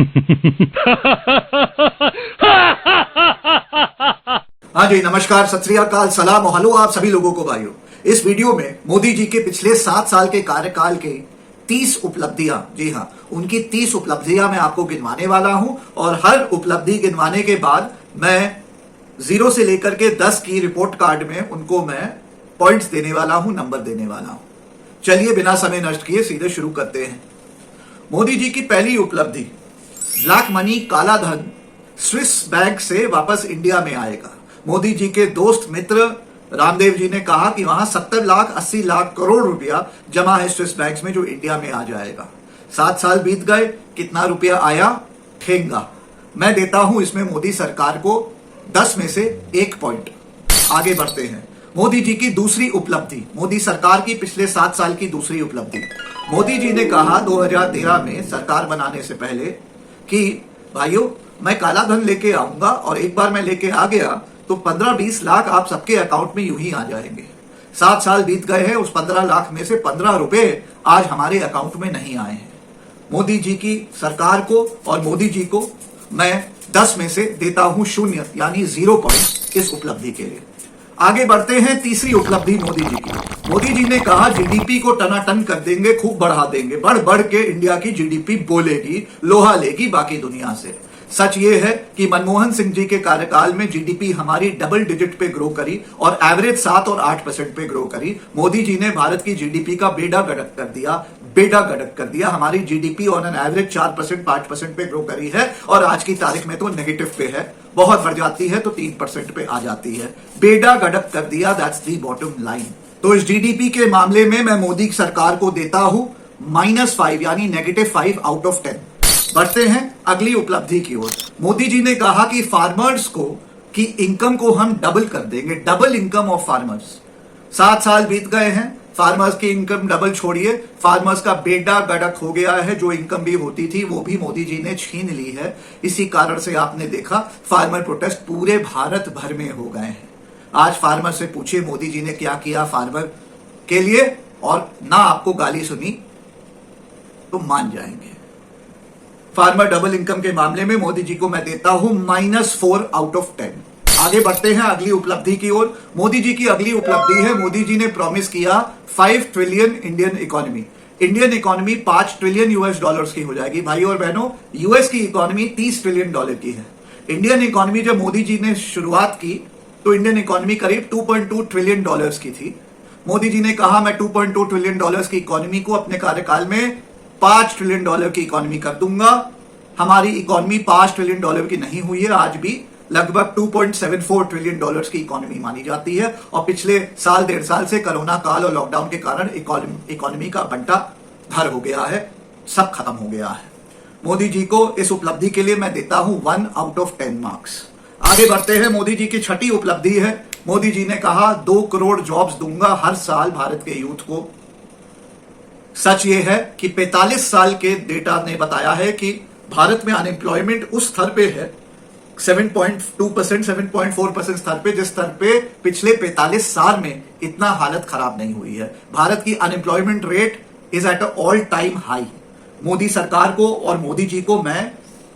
हाँ जी, नमस्कार, सत श्री अकाल, सलाम और हेलो आप सभी लोगों को भाइयों। इस वीडियो में मोदी जी के पिछले 7 साल के कार्यकाल के 30 उपलब्धियां, जी हाँ, उनकी 30 उपलब्धियां मैं आपको गिनवाने वाला हूं और हर उपलब्धि गिनवाने के बाद मैं 0 से लेकर के 10 की रिपोर्ट कार्ड में उनको मैं पॉइंट्स देने वाला हूं, नंबर देने वाला हूं। चलिए बिना समय नष्ट किए सीधे शुरू करते हैं। मोदी जी की पहली उपलब्धि, ब्लैक मनी, काला धन स्विस बैंक से वापस इंडिया में आएगा। मोदी जी के दोस्त मित्र रामदेव जी ने कहा कि वहां 70 लाख 80 लाख करोड़ रुपया जमा है स्विस बैंक में, जो इंडिया में आ जाएगा। 7 साल बीत गए, कितना रुपया आया? ठेंगा। मैं देता हूं इसमें मोदी सरकार को 10 में से 1 पॉइंट। आगे बढ़ते हैं। मोदी जी की दूसरी उपलब्धि, मोदी सरकार की पिछले 7 साल की दूसरी उपलब्धि। मोदी जी ने कहा 2013 में सरकार बनाने से पहले कि भाइयों, मैं काला धन लेके आऊंगा और एक बार मैं लेके आ गया तो 15-20 लाख आप सबके अकाउंट में यूं ही आ जाएंगे। 7 साल बीत गए हैं, उस 15 लाख में से 15 रुपए आज हमारे अकाउंट में नहीं आए हैं। मोदी जी की सरकार को और मोदी जी को मैं 10 में से देता हूं 0, यानी 0 पॉइंट इस उपलब्धि के लिए। आगे बढ़ते हैं। तीसरी उपलब्धि मोदी जी की। मोदी जी ने कहा जीडीपी को टनाटन कर देंगे, खूब बढ़ा देंगे, बढ़ बढ़ के इंडिया की जीडीपी बोलेगी, लोहा लेगी बाकी दुनिया से। सच ये है कि मनमोहन सिंह जी के कार्यकाल में जीडीपी हमारी डबल डिजिट पे ग्रो करी और एवरेज 7 और 8% पे ग्रो करी। मोदी जी ने भारत की जीडीपी का बेड़ा गर्क कर दिया। हमारी जीडीपी ऑन एन एवरेज 4% 5% पे ग्रो करी है और आज की तारीख में तो नेगेटिव पे है। बहुत बढ़ जाती है तो 3% पे आ जाती है। बेड़ा गर्क कर दिया, दैट्स दी बॉटम लाइन। तो इस जीडीपी के मामले में मैं मोदी सरकार को देता हूं -5, यानी -5 आउट ऑफ 10। बढ़ते हैं अगली उपलब्धि की ओर। मोदी जी ने कहा कि फार्मर्स की इनकम को हम डबल कर देंगे, डबल इनकम ऑफ फार्मर्स। 7 साल बीत गए हैं, फार्मर्स की इनकम डबल छोड़िए, फार्मर्स का बेड़ा गर्क हो गया है। जो इनकम भी होती थी वो भी मोदी जी ने छीन ली है। इसी कारण से आपने देखा फार्मर प्रोटेस्ट पूरे भारत भर में हो गए हैं। आज फार्मर से पूछिए मोदी जी ने क्या किया फार्मर के लिए, और ना आपको गाली सुनी तो मान जाएंगे। फार्मर डबल इनकम के मामले में मोदी जी को मैं देता हूं -4 आउट ऑफ 10। आगे बढ़ते हैं अगली उपलब्धि की ओर। मोदी जी की अगली उपलब्धि है, मोदी जी ने प्रॉमिस किया 5 trillion Indian economy. Indian economy 5 trillion US dollars की हो जाएगी। भाई और बहनों, यूएस की इकोनॉमी 30 ट्रिलियन डॉलर की है। इंडियन इकोनॉमी जब मोदी जी ने शुरुआत की तो इंडियन इकोनॉमी करीब 2.2 ट्रिलियन डॉलर्स की थी। मोदी जी ने कहा मैं 2.2 ट्रिलियन डॉलर्स की इकोनॉमी को अपने कार्यकाल में 5 ट्रिलियन डॉलर की इकोनॉमी कर दूंगा। हमारी इकोनॉमी 5 ट्रिलियन डॉलर की नहीं हुई है, आज भी लगभग 2.74 ट्रिलियन डॉलर्स की इकोनॉमी मानी जाती है। और पिछले साल 1.5 साल से कोरोना काल और लॉकडाउन के कारण इकोनॉमी का बंटा भर हो गया है, सब खत्म हो गया है। मोदी जी को इस उपलब्धि के लिए मैं देता हूं 1 आउट ऑफ 10 मार्क्स। आगे बढ़ते हैं। मोदी जी की छठी उपलब्धि है, मोदी जी ने कहा 2 करोड़ जॉब्स दूंगा हर साल भारत के यूथ को। सच ये है कि 45 साल के डेटा ने बताया है कि भारत में अनएम्प्लॉयमेंट उस स्तर पे है 7.2%, 7.4% स्तर पे, जिस स्तर पे पिछले 45 साल में इतना हालत खराब नहीं हुई है। भारत की unemployment rate is at all time high. Modi सरकार को और मोदी जी को मैं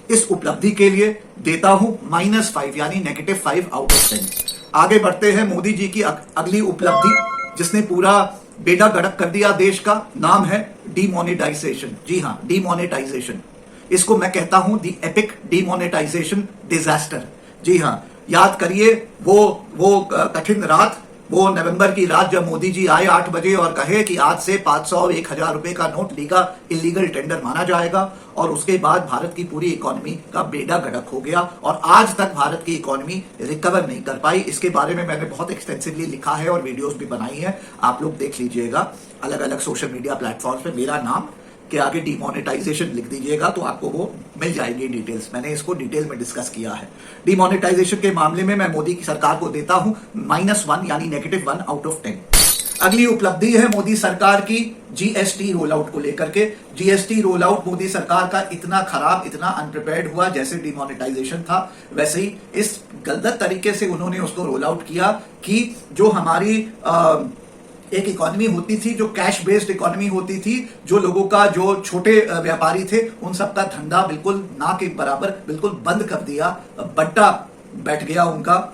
इस उपलब्धि के लिए देता हूं -5, यानी -5 आउट ऑफ 10। आगे बढ़ते हैं। मोदी जी की अगली उपलब्धि, जिसने पूरा बेड़ा गर्क कर दिया देश का, नाम है डीमोनेटाइजेशन। जी हां, डीमोनेटाइजेशन। इसको मैं कहता हूं दी एपिक डीमोनेटाइजेशन डिजास्टर। जी हां, याद करिए वो कठिन रात, वो नवंबर की रात जब मोदी जी आए 8 बजे और कहे कि आज से 500 और 1000 रुपए का नोट इलीगल टेंडर माना जाएगा। और उसके बाद भारत की पूरी इकोनॉमी का बेड़ा गर्क हो गया और आज तक भारत की इकोनॉमी रिकवर नहीं कर पाई। इसके बारे में मैंने बहुत एक्सटेंसिवली लिखा है और वीडियोस भी बनाई है, आप लोग देख लीजिएगा। अलग अलग सोशल मीडिया प्लेटफॉर्म्स पे मेरा नाम के आगे डीमोनेटाइजेशन लिख दीजिएगा तो आपको वो मिल जाएगी डिटेल्स। मैंने इसको डिटेल में डिस्कस किया है। डीमोनेटाइजेशन के मामले में मैं मोदी की सरकार को देता हूं -1, यानी -1 आउट ऑफ 10। अगली उपलब्धि है मोदी सरकार की जीएसटी रोल आउट को लेकर के। जीएसटी रोल आउट मोदी सरकार का इतना खराब, इतना अनप्रिपेयर्ड हुआ, जैसे डिमोनेटाइजेशन था वैसे ही इस गलत तरीके से उन्होंने उसको रोल आउट किया कि जो हमारी एक इकोनॉमी होती थी जो कैश बेस्ड इकोनॉमी होती थी, जो लोगों का, जो छोटे व्यापारी थे उन सबका धंधा बिल्कुल ना के बराबर बिल्कुल बंद कर दिया, बट्टा बैठ गया उनका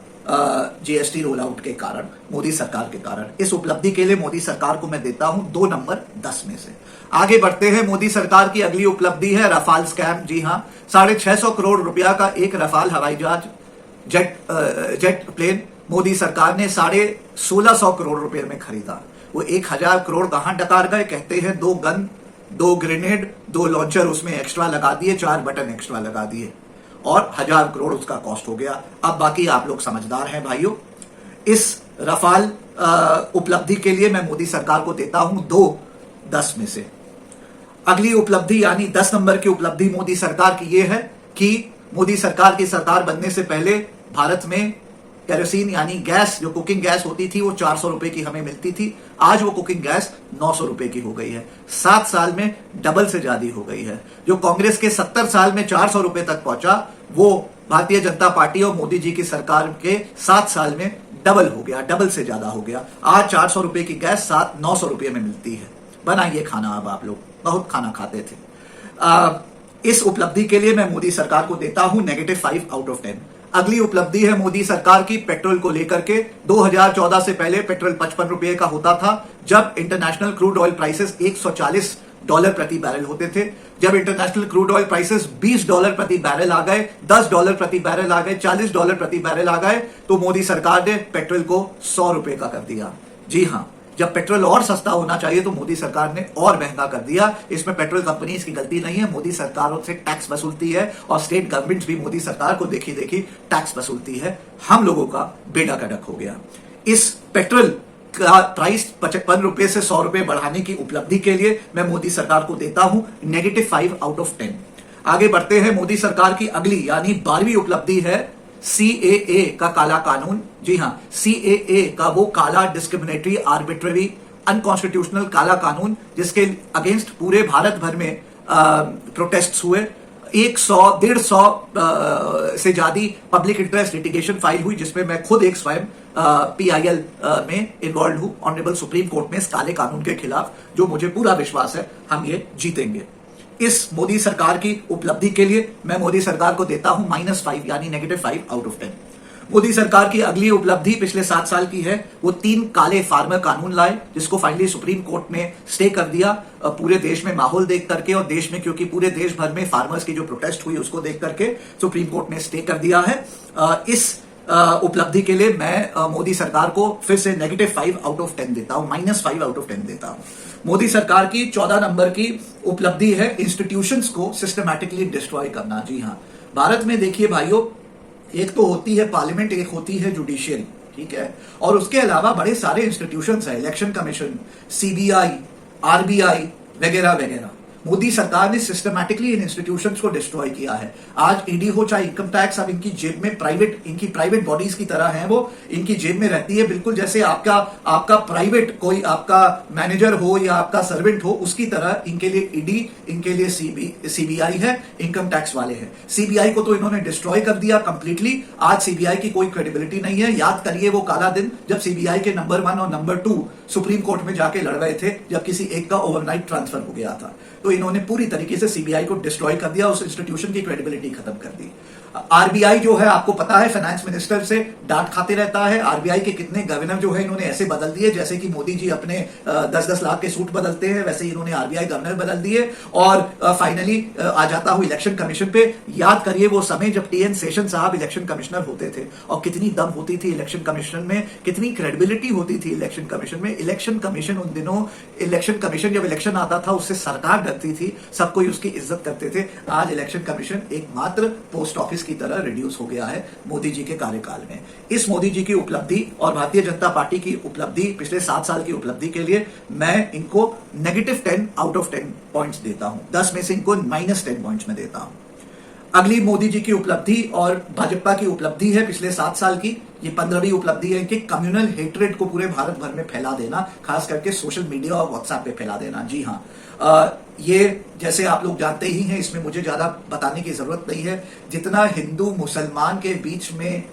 जीएसटी रोल आउट के कारण, मोदी सरकार के कारण। इस उपलब्धि के लिए मोदी सरकार को मैं देता हूं 2 नंबर 10 में से। आगे बढ़ते हैं। मोदी सरकार की अगली उपलब्धि है रफाल स्कैम। जी हां, 650 करोड़ रुपया का एक रफाल हवाई जहाज जेट प्लेन मोदी सरकार ने 1650 करोड़ रुपए में खरीदा। वो 1000 करोड़ कहां डकार गए? कहते हैं 2 गन, 2 ग्रेनेड, 2 लॉन्चर उसमें एक्स्ट्रा लगा दिए, 4 बटन एक्स्ट्रा लगा दिए और 1000 करोड़ उसका कॉस्ट हो गया। अब बाकी आप लोग समझदार हैं भाइयों। इस रफाल उपलब्धि के लिए मैं मोदी सरकार को देता हूं 2/10 में से। अगली उपलब्धि यानी 10 नंबर की उपलब्धि मोदी सरकार की यह है कि मोदी सरकार की सरकार बनने से पहले भारत में केरोसिन यानी गैस, जो कुकिंग गैस होती थी, वो 400 रुपए की हमें मिलती थी। आज वो कुकिंग गैस 900 रुपए की हो गई है। 7 साल में डबल से ज्यादा हो गई है। जो कांग्रेस के 70 साल में 400 रुपए तक पहुंचा, वो भारतीय जनता पार्टी और मोदी जी की सरकार के 7 साल में डबल हो गया, डबल से ज्यादा हो गया। आज 400 रुपए की गैस 900 रुपए में मिलती है। बनाइए खाना। अब आप लोग बहुत खाना खाते थे। इस उपलब्धि के लिए मैं मोदी सरकार को देता हूं -5/10। अगली उपलब्धि है मोदी सरकार की पेट्रोल को लेकर के। 2014 से पहले पेट्रोल 55 रुपए का होता था, जब इंटरनेशनल क्रूड ऑयल प्राइसेस $140 प्रति बैरल होते थे। जब इंटरनेशनल क्रूड ऑयल प्राइसेस $20 प्रति बैरल आ गए, $10 प्रति बैरल आ गए, $40 प्रति बैरल आ गए, तो मोदी सरकार ने पेट्रोल को 100 रुपए का कर दिया। जी हां, जब पेट्रोल और सस्ता होना चाहिए तो मोदी सरकार ने और महंगा कर दिया। इसमें पेट्रोल कंपनीज की गलती नहीं है, मोदी सरकारों से टैक्स वसूलती है और स्टेट गवर्नमेंट भी मोदी सरकार को देखी देखी टैक्स वसूलती है। हम लोगों का बेड़ा गर्क हो गया। इस पेट्रोल का प्राइस 55 रुपए से 100 रुपए बढ़ाने की उपलब्धि के लिए मैं मोदी सरकार को देता हूं -5/10। आगे बढ़ते हैं। मोदी सरकार की अगली यानी 12वीं उपलब्धि है CAA का काला कानून। जी हां, CAA का वो काला, डिस्क्रिमिनेटरी, आर्बिट्ररी, अनकॉन्स्टिट्यूशनल काला कानून जिसके अगेंस्ट पूरे भारत भर में प्रोटेस्ट हुए। 100-150 से ज्यादा पब्लिक इंटरेस्ट लिटिगेशन फाइल हुई, जिसमें मैं खुद एक स्वयं PIL में इन्वॉल्व हूं ऑनरेबल सुप्रीम कोर्ट में इस काले कानून के खिलाफ, जो मुझे पूरा विश्वास है हम ये जीतेंगे। इस मोदी सरकार की उपलब्धि के लिए मैं मोदी सरकार को देता हूं -5 यानी -5/10। मोदी सरकार की अगली उपलब्धि पिछले 7 साल की है। वो 3 काले फार्मर कानून लाए, जिसको फाइनली सुप्रीम कोर्ट ने स्टे कर दिया पूरे देश में माहौल देख करके, और देश में क्योंकि पूरे देश भर में फार्मर्स की जो प्रोटेस्ट हुई उसको देख करके सुप्रीम कोर्ट ने स्टे कर दिया है। इस उपलब्धि के लिए मैं मोदी सरकार को फिर से -5/10 देता हूं, -5/10 देता हूं। मोदी सरकार की 14 नंबर की उपलब्धि है इंस्टीट्यूशंस को सिस्टमैटिकली डिस्ट्रॉय करना। जी हां, भारत में देखिए भाइयों, एक तो होती है पार्लियामेंट, एक होती है जुडिशियरी, ठीक है, और उसके अलावा बड़े सारे इंस्टीट्यूशंस हैं, इलेक्शन कमीशन, CBI, RBI वगैरह वगैरह। मोदी सरकार ने सिस्टमैटिकली इन इंस्टीट्यूशंस को डिस्ट्रॉय किया है। आज ईडी हो चाहे इनकम टैक्स, अब इनकी जेब में इनकी प्राइवेट बॉडीज की तरह हैं, वो इनकी जेब में रहती है, बिल्कुल जैसे आपका प्राइवेट कोई आपका मैनेजर हो या आपका सर्वेंट हो, उसकी तरह इनके लिए ईडी, इनके लिए CBI है, इनकम टैक्स वाले हैं। CBI को तो इन्होंने डिस्ट्रॉय कर दिया कंप्लीटली। आज CBI की कोई क्रेडिबिलिटी नहीं है। याद करिए वो काला दिन जब CBI के नंबर 1 और नंबर 2 सुप्रीम कोर्ट में जाके लड़ रहे थे, जब किसी एक का ओवरनाइट ट्रांसफर हो गया था, तो इन्होंने पूरी तरीके से CBI को डिस्ट्रॉय कर दिया, उस इंस्टीट्यूशन की क्रेडिबिलिटी खत्म कर दी। RBI जो है, आपको पता है, फाइनेंस मिनिस्टर से डांट खाते रहता है। RBI के कितने गवर्नर जो है इन्होंने ऐसे बदल दिए, जैसे कि मोदी जी अपने 10-10 लाख के सूट बदलते हैं, वैसे ही इन्होंने RBI गवर्नर बदल दिए। और फाइनली आ जाता हूं इलेक्शन कमीशन पे। याद करिए वो समय जब TN सेशन साहब इलेक्शन कमिश्नर होते थे, और कितनी दम होती थी इलेक्शन कमीशन में, कितनी क्रेडिबिलिटी होती थी इलेक्शन कमीशन में। इलेक्शन कमीशन उन दिनों, इलेक्शन कमीशन जब इलेक्शन आता था उससे सरकार डरती थी, सब कोई उसकी इज्जत करते थे। आज इलेक्शन कमीशन एकमात्र पोस्ट ऑफिस की तरह रिड्यूस हो गया है मोदी जी के कार्यकाल में। इस मोदी जी की उपलब्धि और भारतीय जनता पार्टी की उपलब्धि, पिछले 7 साल की उपलब्धि के लिए मैं इनको -10/10 पॉइंट्स देता हूं। 10 में से इनको -10 पॉइंट्स में देता हूं। अगली मोदी जी की उपलब्धि और भाजपा की उपलब्धि है पिछले 7 साल की, ये 15वीं उपलब्धि है कि कम्युनल हेट्रेड को पूरे भारत भर में फैला देना, खास करके सोशल मीडिया और व्हाट्सएप पे फैला देना। जी हां, ये जैसे आप लोग जानते ही हैं, इसमें मुझे ज्यादा बताने की जरूरत नहीं है। जितना हिंदू मुसलमान के बीच में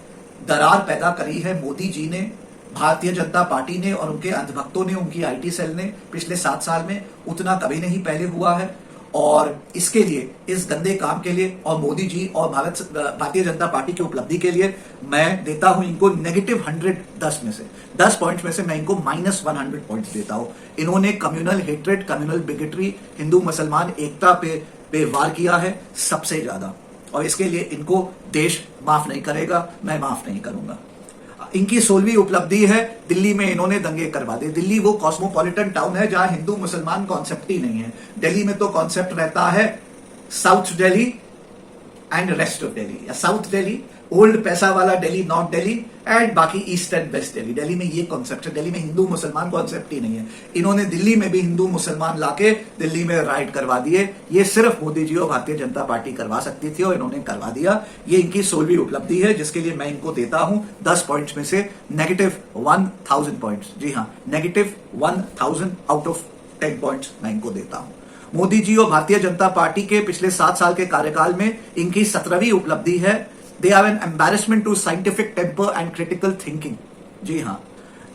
दरार पैदा करी है मोदी जी ने, भारतीय जनता पार्टी ने और उनके अंधभक्तों ने, उनकी आईटी सेल ने पिछले 7 साल में उतना कभी नहीं पहले हुआ है। और इसके लिए, इस गंदे काम के लिए और मोदी जी और भारतीय जनता पार्टी की उपलब्धि के लिए मैं देता हूं इनको -100 10 में से 10 पॉइंट्स में से मैं इनको -100 पॉइंट्स देता हूं। इन्होंने communal hatred, communal bigotry, Hindu मुसलमान एकता पे वार किया है सबसे ज्यादा, और इसके लिए इनको देश माफ नहीं करेगा, मैं माफ नहीं करूंगा। इनकी 16वीं उपलब्धि है, दिल्ली में इन्होंने दंगे करवा दिए। दिल्ली वो कॉस्मोपॉलिटन टाउन है जहां हिंदू मुसलमान कॉन्सेप्ट ही नहीं है। दिल्ली में तो कॉन्सेप्ट रहता है south Delhi and rest of Delhi, या साउथ दिल्ली, ओल्ड पैसा वाला दिल्ली, नॉर्थ दिल्ली, एंड बाकी east and west Delhi. Delhi में ये कॉन्सेप्ट है। दिल्ली में हिंदू मुसलमान कॉन्सेप्ट ही नहीं है। इन्होंने दिल्ली में भी हिंदू मुसलमान लाके दिल्ली में राइट करवा दिए। ये सिर्फ मोदी जी और भारतीय जनता पार्टी करवा सकती थी और इन्होंने करवा दिया। ये इनकी 16वीं उपलब्धि है, जिसके लिए मैं इनको देता हूं 10 पॉइंट्स में से -1000 पॉइंट्स। जी हां, -1000 आउट ऑफ 10 पॉइंट्स मैं इनको देता हूं। मोदी जी और भारतीय जनता पार्टी के पिछले 7 साल के कार्यकाल में इनकी 17वीं उपलब्धि है। They are an embarrassment to scientific temper and critical thinking. जी हां,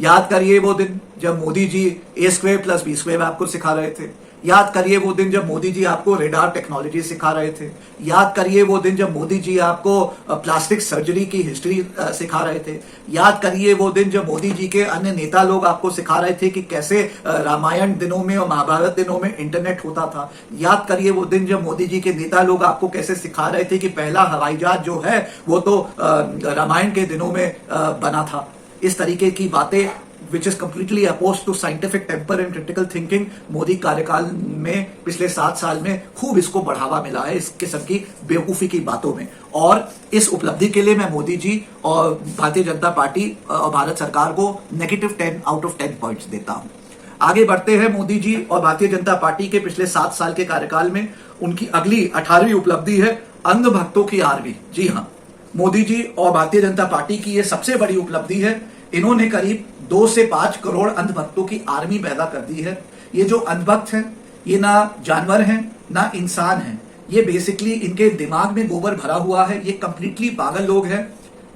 याद करिए वो दिन जब मोदी जी A² + B² आपको सिखा रहे थे। याद करिए वो दिन जब मोदी जी आपको रेडार टेक्नोलॉजी सिखा रहे थे। याद करिए वो दिन जब मोदी जी आपको प्लास्टिक सर्जरी की हिस्ट्री सिखा रहे थे। याद करिए वो दिन जब मोदी जी के अन्य नेता लोग आपको सिखा रहे थे कि कैसे रामायण दिनों में और महाभारत दिनों में इंटरनेट होता था। याद करिए वो दिन जब मोदी जी के नेता लोग आपको कैसे सिखा रहे थे कि पहला हवाई जहाज जो है वो तो रामायण के दिनों में बना था। इस तरीके की बातें which is completely opposed to scientific temper and critical thinking, Modi कार्यकाल में पिछले 7 साल में खूब इसको बढ़ावा मिला है, इस किस्म की बेवकूफी की बातों में। और इस उपलब्धि के लिए मैं मोदी जी और भारतीय जनता पार्टी और भारत सरकार को -10 आउट ऑफ 10 पॉइंट्स देता हूं। आगे बढ़ते हैं। मोदी जी और भारतीय जनता पार्टी के पिछले 7 साल के कार्यकाल में उनकी अगली 18वीं उपलब्धि है अंध भक्तों की आर्मी। जी हां, मोदी जी और भारतीय जनता पार्टी की यह सबसे बड़ी उपलब्धि है। इन्होंने करीब 2 से 5 करोड़ अंधभक्तों की आर्मी पैदा कर दी है। ये जो अंधभक्त हैं, ये ना जानवर हैं ना इंसान हैं। ये बेसिकली इनके दिमाग में गोबर भरा हुआ है। ये कंप्लीटली पागल लोग हैं,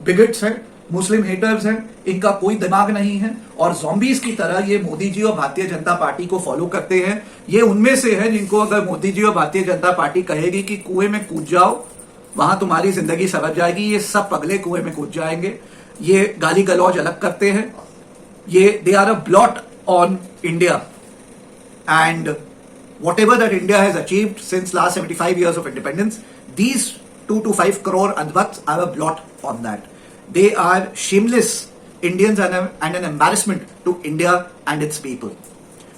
बिगट्स हैं, मुस्लिम हेटर्स हैं। इनका कोई दिमाग नहीं है और ज़ॉम्बीज की तरह ये मोदी जी और भारतीय जनता पार्टी को फॉलो करते हैं। ये उनमें से है जिनको अगर मोदी जी और भारतीय जनता पार्टी कहेगी कि कुएं में कूद जाओ, वहां तुम्हारी जिंदगी सवर जाएगी, ये सब पगले कुएं में कूद जाएंगे। ये गाली गलौज अलग करते हैं। ये they are a blot on India and whatever that India has achieved since last 75 years of independence, these 2 to 5 crore Andhbhakts are a blot on that. They are shameless Indians and an embarrassment to India and its people.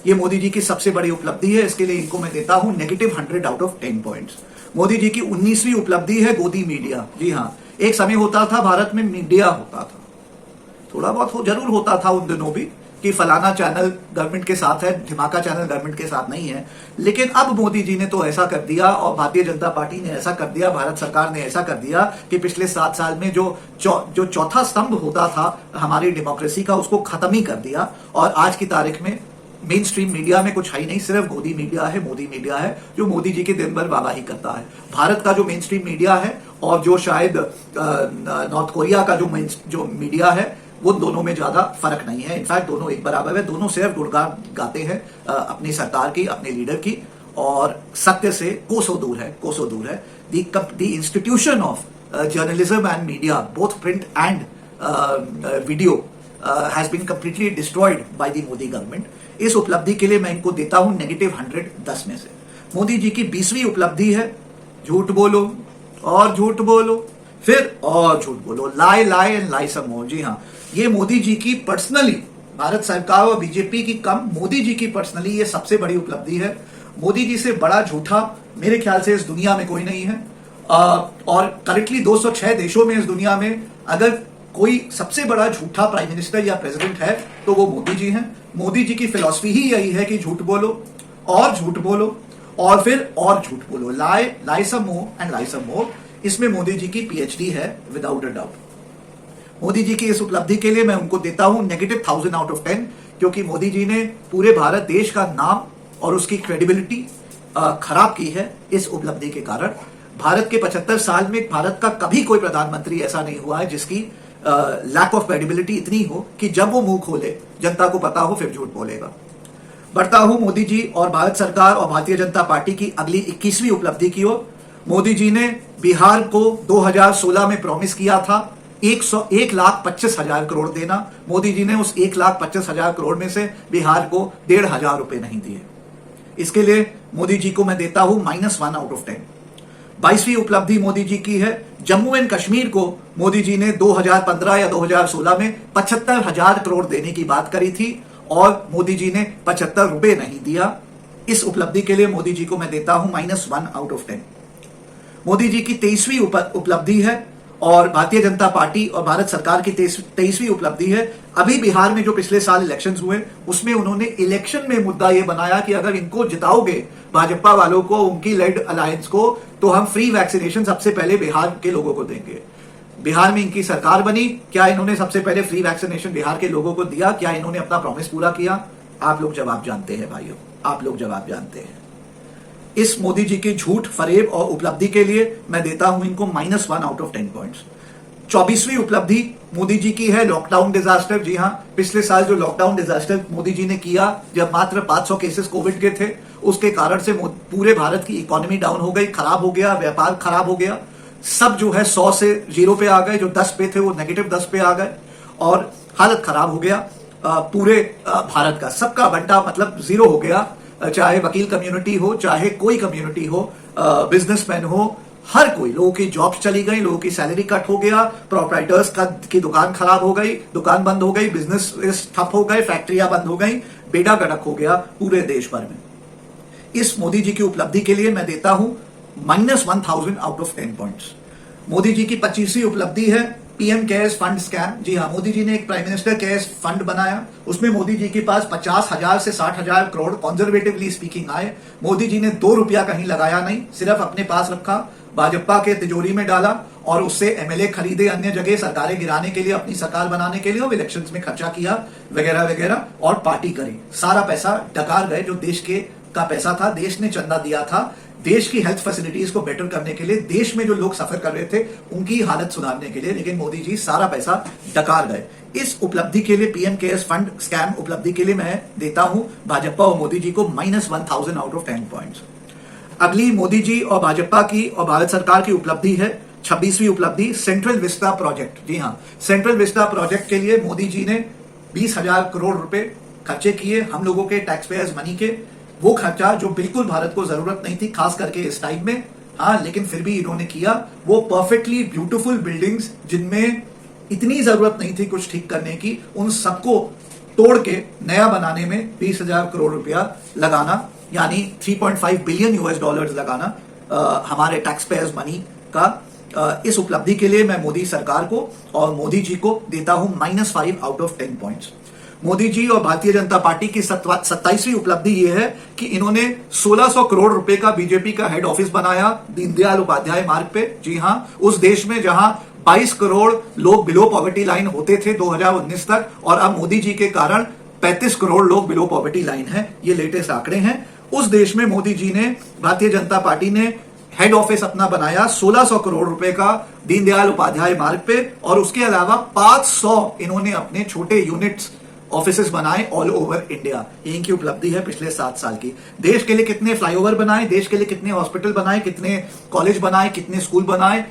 ये मोदी जी की सबसे बड़ी उपलब्धि है, इसके लिए इनको मैं देता हूं -100 out of 10 points. Modi ji की 19वीं उपलब्धि है गोदी मीडिया। जी हां, एक समय होता था भारत में मीडिया होता था, थोड़ा बहुत जरूर होता था उन दिनों भी कि फलाना चैनल गवर्नमेंट के साथ है, धमाका चैनल गवर्नमेंट के साथ नहीं है। लेकिन अब मोदी जी ने तो ऐसा कर दिया और भारतीय जनता पार्टी ने ऐसा कर दिया, भारत सरकार ने ऐसा कर दिया कि पिछले 7 साल में जो चौथा स्तंभ होता था हमारी डेमोक्रेसी का, उसको खत्म ही कर दिया। और आज की तारीख में मेन स्ट्रीम मीडिया में कुछ है ही नहीं, सिर्फ गोदी मीडिया है, मोदी मीडिया है, जो मोदी जी के दिन भर वाहवाही करता है। भारत का जो मेन स्ट्रीम मीडिया है और जो शायद नॉर्थ कोरिया का जो मीडिया है, वो दोनों में ज्यादा फर्क नहीं है। इनफैक्ट दोनों एक बराबर है। दोनों सिर्फ गुणगान गाते हैं अपनी सरकार की, अपने लीडर की, और सत्य से कोसों दूर है, कोसों दूर है। The institution of journalism and media, both print and video, has been completely destroyed by the Modi government. इस उपलब्धि के लिए मैं इनको देता हूं -100 10 में से। मोदी जी की 20वीं उपलब्धि है झूठ बोलो और झूठ बोलो फिर और झूठ बोलो, लाई लाई एंड लाई सम मोर। जी हां, ये मोदी जी की पर्सनली, भारत सरकार और बीजेपी की कम, मोदी जी की पर्सनली ये सबसे बड़ी उपलब्धि है। मोदी जी से बड़ा झूठा मेरे ख्याल से इस दुनिया में कोई नहीं है। और करेंटली 206 देशों में इस दुनिया में अगर कोई सबसे बड़ा झूठा प्राइम मिनिस्टर या प्रेसिडेंट है तो वो मोदी जी हैं। मोदी जी की फिलॉसफी ही यही है कि झूठ बोलो और झूठ बोलो और फिर और झूठ बोलो, लाई सम मोर एंड लाई सम मोर। इसमें मोदी जी की PhD है without a doubt. Modi ji की इस उपलब्धि के लिए मैं उनको देता हूं -1000 आउट ऑफ 10, क्योंकि मोदी जी ने पूरे भारत देश का नाम और उसकी क्रेडिबिलिटी खराब की है इस उपलब्धि के कारण। भारत के 75 साल में भारत का कभी कोई प्रधानमंत्री ऐसा नहीं हुआ है जिसकी लैक ऑफ क्रेडिबिलिटी इतनी हो कि जब वो मुंह खोले जनता को पता हो फिर झूठ बोलेगा। बढ़ता हूं मोदी जी और भारत सरकार और भारतीय जनता पार्टी की अगली 21वीं उपलब्धि की ओर। मोदी जी ने बिहार को 2016 में प्रॉमिस किया था 1,25,000 करोड़ देना। मोदी जी ने उस 1,25,000 करोड़ में से बिहार को 1,500 रुपए नहीं दिए। इसके लिए मोदी जी को मैं देता हूं -1 आउट ऑफ 10। 22वीं उपलब्धि मोदी जी की है। जम्मू एंड कश्मीर को मोदी जी ने 2015 या 2016 में 75,000 करोड़ देने की बात करी थी और मोदी जी ने 75 रुपए नहीं दिया। इस उपलब्धि के लिए मोदी जी को मैं देता हूं -1 आउट ऑफ 10। मोदी जी की 23वीं उपलब्धि है और भारतीय जनता पार्टी और भारत सरकार की 23वीं उपलब्धि है। अभी बिहार में जो पिछले साल इलेक्शंस हुए उसमें उन्होंने इलेक्शन में मुद्दा यह बनाया कि अगर इनको जिताओगे भाजपा वालों को, उनकी लेड अलायंस को, तो हम फ्री वैक्सीनेशन सबसे पहले बिहार के लोगों को देंगे। बिहार में इनकी सरकार बनी, क्या इन्होंने सबसे पहले फ्री वैक्सीनेशन बिहार के लोगों को दिया? क्या इन्होंने अपना प्रॉमिस पूरा किया? आप लोग जवाब जानते हैं भाइयों, आप लोग जवाब जानते हैं। इस मोदी जी के झूठ, फरेब और उपलब्धि के लिए मैं देता हूं इनको -1 आउट ऑफ 10 पॉइंट्स। 24वीं उपलब्धि मोदी जी की है लॉकडाउन डिजास्टर। जी हां, पिछले साल जो लॉकडाउन डिजास्टर मोदी जी ने किया, जब मात्र 500 केसेस कोविड के थे, उसके कारण से पूरे भारत की इकोनॉमी डाउन हो गई, खराब हो गया, व्यापार खराब हो गया। सब जो है 100 से 0 पे आ गए, जो 10 पे थे वो -10 पे आ गए और हालत खराब हो गया पूरे भारत का। सबका बंटा मतलब 0 हो गया, चाहे वकील कम्युनिटी हो, चाहे कोई कम्युनिटी हो, बिजनेसमैन हो, हर कोई। लोगों की जॉब्स चली गई, लोगों की सैलरी कट हो गया, प्रोप्राइटर्स की दुकान खराब हो गई, दुकान बंद हो गई, बिजनेस ठप हो गए, फैक्ट्रियां बंद हो गई, बेड़ा गड़क हो गया पूरे देश भर में। इस मोदी जी की उपलब्धि के लिए मैं देता हूं -1000 out of 10 points. Modi ji की 25वीं उपलब्धि है पीएम केयर्स फंड स्कैम। जी हां, मोदी जी ने एक प्राइम मिनिस्टर केयर्स फंड बनाया। उसमें मोदी जी के पास 50,000 से 60,000 करोड़ कंजर्वेटिवली स्पीकिंग आए। मोदी जी ने 2 रुपया कहीं लगाया नहीं, सिर्फ अपने पास रखा, भाजपा के तिजोरी में डाला और उससे एमएलए खरीदे, अन्य जगह सरकारें गिराने के लिए, अपनी सरकार बनाने के लिए और इलेक्शंस में खर्चा किया वगैरह वगैरह और पार्टी करी। सारा पैसा डकार गए जो देश का पैसा था, देश ने चंदा दिया था देश की हेल्थ फैसिलिटीज को बेटर करने के लिए, देश में जो लोग सफर कर रहे थे उनकी हालत सुधारने के लिए, लेकिन मोदी जी सारा पैसा डकार गए। इस उपलब्धि के लिए, पीएम केयर्स फंड स्कैम उपलब्धि के लिए मैं देता हूं भाजपा और मोदी जी को -1000 आउट ऑफ 10 पॉइंट्स। अगली मोदी जी और भाजपा की और भारत सरकार की उपलब्धि है 26वीं उपलब्धि, सेंट्रल विस्टा प्रोजेक्ट। जी हां, सेंट्रल विस्टा प्रोजेक्ट के लिए मोदी जी ने 20,000 करोड़ रुपए खर्चे किए, हम लोगों के टैक्स पेयर्स मनी के। वो खर्चा जो बिल्कुल भारत को जरूरत नहीं थी, खास करके इस टाइम में, हाँ, लेकिन फिर भी इन्होंने किया। वो परफेक्टली ब्यूटीफुल बिल्डिंग्स जिनमें इतनी जरूरत नहीं थी कुछ ठीक करने की, उन सबको तोड़ के नया बनाने में 20,000 करोड़ रुपया लगाना, यानी 3.5 बिलियन US डॉलर्स लगाना हमारे टैक्स पेयर्स मनी का। इस उपलब्धि के लिए मैं मोदी सरकार को और मोदी जी को देता हूं -5 out of 10 points. Modi ji और भारतीय जनता पार्टी की 27वीं उपलब्धि यह है कि इन्होंने 1600 करोड़ रुपए का बीजेपी का हेड ऑफिस बनाया दीनदयाल उपाध्याय मार्ग पे। जी हां, उस देश में जहां 22 करोड़ लोग बिलो पॉवर्टी लाइन होते थे 2019 तक, और अब मोदी जी के कारण 35 करोड़ लोग बिलो पॉवर्टी लाइन है। ये लेटेस्ट आंकड़े हैं। उस देश में मोदी जी ने, भारतीय जनता पार्टी ने हेड ऑफिस अपना बनाया 1600 करोड़ रुपए का दीनदयाल उपाध्याय मार्ग पे, और उसके अलावा 500 इन्होंने अपने छोटे यूनिट्स ऑफिसेस बनाए ऑल ओवर इंडिया। इनकी उपलब्धि है पिछले 7 साल की। देश के लिए कितने फ्लाईओवर बनाए, देश के लिए कितने हॉस्पिटल बनाए, कितने कॉलेज बनाए, कितने स्कूल बनाए,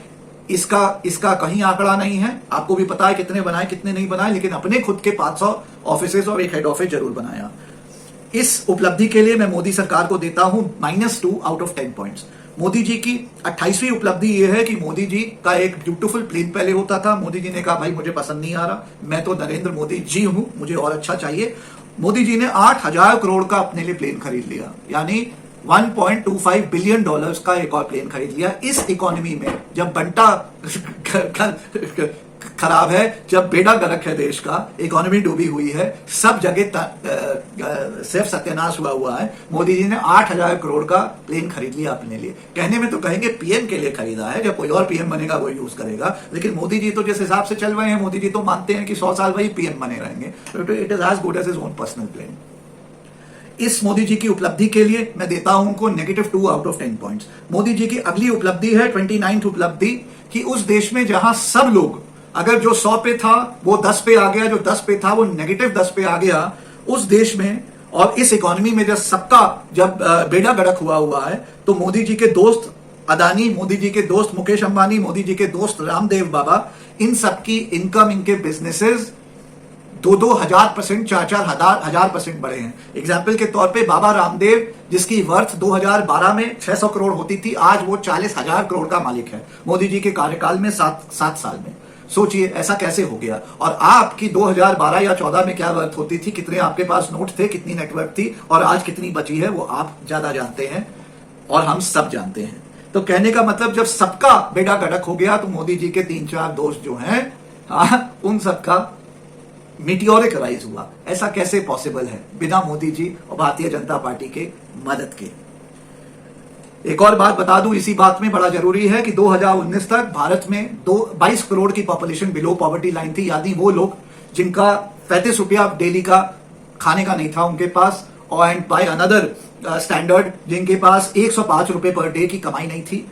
इसका कहीं आंकड़ा नहीं है। आपको भी पता है कितने बनाए कितने नहीं बनाए, लेकिन अपने खुद के 500 ऑफिसेस और एक हेड ऑफिस जरूर बनाया। इस उपलब्धि के लिए मैं मोदी सरकार को देता हूं -2 out of 10 points. Modi ji की 28वीं उपलब्धि यह है कि मोदी जी का एक ब्यूटीफुल प्लेन पहले होता था। मोदी जी ने कहा भाई मुझे पसंद नहीं आ रहा, मैं तो नरेंद्र मोदी जी हूं, मुझे और अच्छा चाहिए। मोदी जी ने 8,000 करोड़ का अपने लिए प्लेन खरीद लिया, यानी 1.25 बिलियन डॉलर्स का एक और प्लेन खरीद लिया। इस इकोनॉमी में जब बंटा खराब है, जब बेड़ा गर्क है देश का, इकोनॉमी डूबी हुई है, सब जगह सिर्फ सत्यानाश हुआ है, मोदी जी ने 8,000 करोड़ का प्लेन खरीद लिया अपने लिए। कहने में तो कहेंगे पीएम के लिए खरीदा है, जब कोई और पीएम बनेगा वो यूज करेगा, लेकिन मोदी जी तो जिस हिसाब से चल रहे हैं, मोदी जी तो मानते हैं कि 100 साल वही पीएम बने रहेंगे। It is as good as his own personal plane. इस मोदी जी की उपलब्धि के लिए मैं देता हूं उनको -2 out of 10 points. Modi ji की अगली उपलब्धि है 29th उपलब्धि, कि उस देश में जहां सब लोग अगर जो 100 पे था वो 10 पे आ गया, जो 10 पे था वो नेगेटिव 10 पे आ गया उस देश में और इस इकोनॉमी में जब बेड़ा गर्क हुआ है, तो मोदी जी के दोस्त अदानी, मोदी जी के दोस्त मुकेश अंबानी, मोदी जी के दोस्त रामदेव बाबा, इन सबकी इनकम, इनके बिजनेसेस 2,000%, 4,000% बढ़े हैं। एग्जाम्पल के तौर पे बाबा रामदेव, जिसकी वर्थ 2012 में 600 करोड़ होती थी, आज वो 40,000 करोड़ का मालिक है मोदी जी के कार्यकाल में, 7 साल में। सोचिए ऐसा कैसे हो गया। और आपकी 2012 या 14 में क्या वर्थ होती थी, कितने आपके पास नोट थे, कितनी नेटवर्क थी, और आज कितनी बची है, वो आप ज्यादा जानते हैं और हम सब जानते हैं। तो कहने का मतलब जब सबका बेड़ा गर्क हो गया तो मोदी जी के 3-4 दोस्त जो हैं, उन सबका मीटियोरिक राइज हुआ। ऐसा कैसे पॉसिबल है बिना मोदी जी और भारतीय जनता पार्टी के मदद के। एक और बात बता दूं, इसी बात में बड़ा जरूरी है कि 2019 तक भारत में 22 करोड़ की पॉपुलेशन बिलो पॉवर्टी लाइन थी, यानी वो लोग जिनका 35 रुपया डेली का खाने का नहीं था उनके पास, और एंड बाय अनदर स्टैंडर्ड जिनके पास 105 रुपए पर डे की कमाई नहीं थी।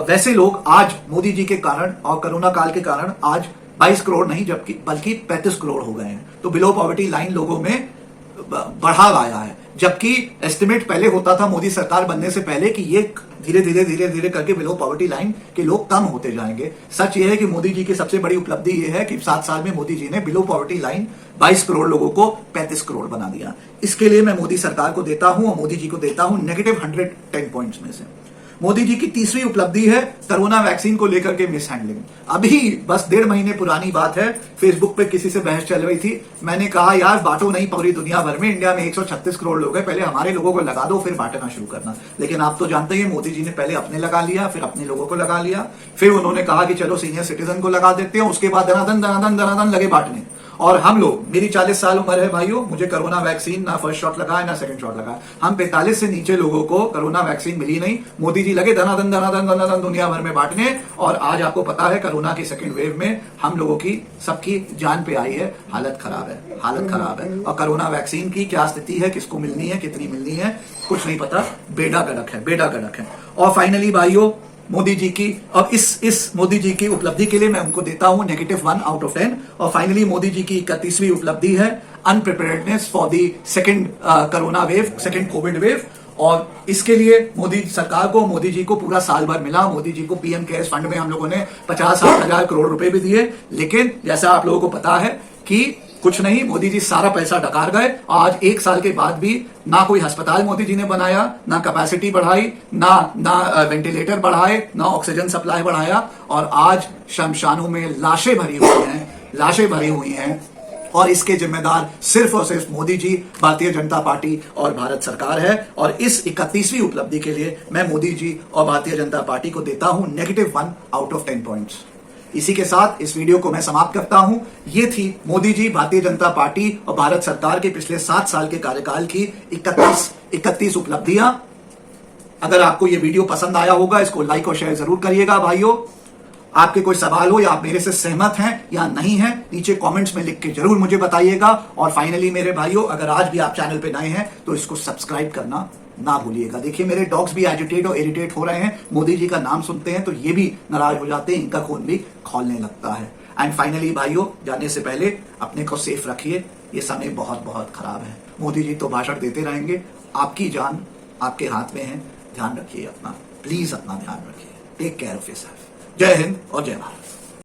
वैसे लोग आज मोदी जी के कारण और कोरोना काल के कारण आज 22 करोड़ नहीं जबकि बल्कि 35 करोड़ हो गए हैं। तो बिलो पॉवर्टी लाइन लोगों में बढ़ाव आया है, जबकि एस्टिमेट पहले होता था मोदी सरकार बनने से पहले कि ये धीरे धीरे करके बिलो पॉवर्टी लाइन के लोग कम होते जाएंगे। सच ये है कि मोदी जी की सबसे बड़ी उपलब्धि ये है कि 7 साल में मोदी जी ने बिलो पॉवर्टी लाइन 22 करोड़ लोगों को 35 करोड़ बना दिया। इसके लिए मैं मोदी सरकार को देता हूं और मोदी जी को देता हूं नेगेटिव 110 पॉइंट्स में से। मोदी जी की तीसरी उपलब्धि है कोरोना वैक्सीन को लेकर के मिसहैंडलिंग। अभी बस 1.5 महीने पुरानी बात है, फेसबुक पे किसी से बहस चल रही थी, मैंने कहा यार बांटो नहीं पूरी दुनिया भर में, इंडिया में 136 करोड़ लोग हैं, पहले हमारे लोगों को लगा दो फिर बांटना शुरू करना। लेकिन आप तो जानते हैं मोदी जी ने पहले अपने लगा लिया, फिर अपने लोगों को लगा लिया, फिर उन्होंने कहा कि चलो सीनियर सिटीजन को लगा देते हैं, उसके बाद दनादन लगे बांटने। और हम लोग, मेरी 40 साल उम्र है भाइयों, मुझे कोरोना वैक्सीन ना फर्स्ट शॉट लगा है ना सेकंड शॉट लगा। हम 45 से नीचे लोगों को कोरोना वैक्सीन मिली नहीं, मोदी जी लगे दनादन दुनिया भर में बांटने, और आज आपको पता है कोरोना की सेकंड वेव में हम लोगों की सबकी जान पे आई है। हालत खराब है। और कोरोना वैक्सीन की क्या स्थिति है, किसको मिलनी है, कितनी मिलनी है, कुछ नहीं पता। बेड़ा गर्क है। और फाइनली भाइयों, मोदी जी की, अब इस मोदी जी की उपलब्धि के लिए मैं उनको देता हूं -1 आउट ऑफ 10। और फाइनली मोदी जी की 31वीं उपलब्धि है unpreparedness for the second corona wave, second COVID wave. और इसके लिए मोदी सरकार को, मोदी जी को पूरा साल भर मिला। मोदी जी को पीएम केयर्स फंड में हम लोगों ने 50,000 करोड़ रुपए भी दिए, लेकिन जैसा आप लोगों को पता है कि कुछ नहीं, मोदी जी सारा पैसा डकार गए। आज 1 साल के बाद भी ना कोई अस्पताल मोदी जी ने बनाया, ना कैपेसिटी बढ़ाई, ना वेंटिलेटर बढ़ाए, ना ऑक्सीजन सप्लाई बढ़ाया, और आज शमशानों में लाशें भरी हुई हैं। और इसके जिम्मेदार सिर्फ और सिर्फ मोदी जी, भारतीय जनता पार्टी और भारत सरकार है। और इस 31वीं उपलब्धि के लिए मैं मोदी जी और भारतीय जनता पार्टी को देता हूं -1 आउट ऑफ 10 पॉइंट्स। इसी के साथ इस वीडियो को मैं समाप्त करता हूं। ये थी मोदी जी, भारतीय जनता पार्टी और भारत सरकार के पिछले 7 साल के कार्यकाल की 31 उपलब्धियां। अगर आपको ये वीडियो पसंद आया होगा, इसको लाइक और शेयर जरूर करिएगा भाइयों। आपके कोई सवाल हो या आप मेरे से सहमत हैं या नहीं हैं, नीचे कमेंट्स में लिख के जरूर मुझे बताइएगा। और फाइनली मेरे भाइयों, अगर आज भी आप चैनल पे नए हैं तो इसको सब्सक्राइब करना ना भूलिएगा। देखिए मेरे डॉग्स भी एजिटेट और इरिटेट हो रहे हैं, मोदी जी का नाम सुनते हैं तो ये भी नाराज हो जाते हैं, इनका खून भी खौलने लगता है। एंड फाइनली भाइयों, जाने से पहले अपने को सेफ रखिए, ये समय बहुत बहुत खराब है। मोदी जी तो भाषण देते रहेंगे, आपकी जान आपके हाथ में है, ध्यान रखिए अपना, प्लीज अपना ध्यान रखिए। Take care of yourself. जय हिंद और जय भारत।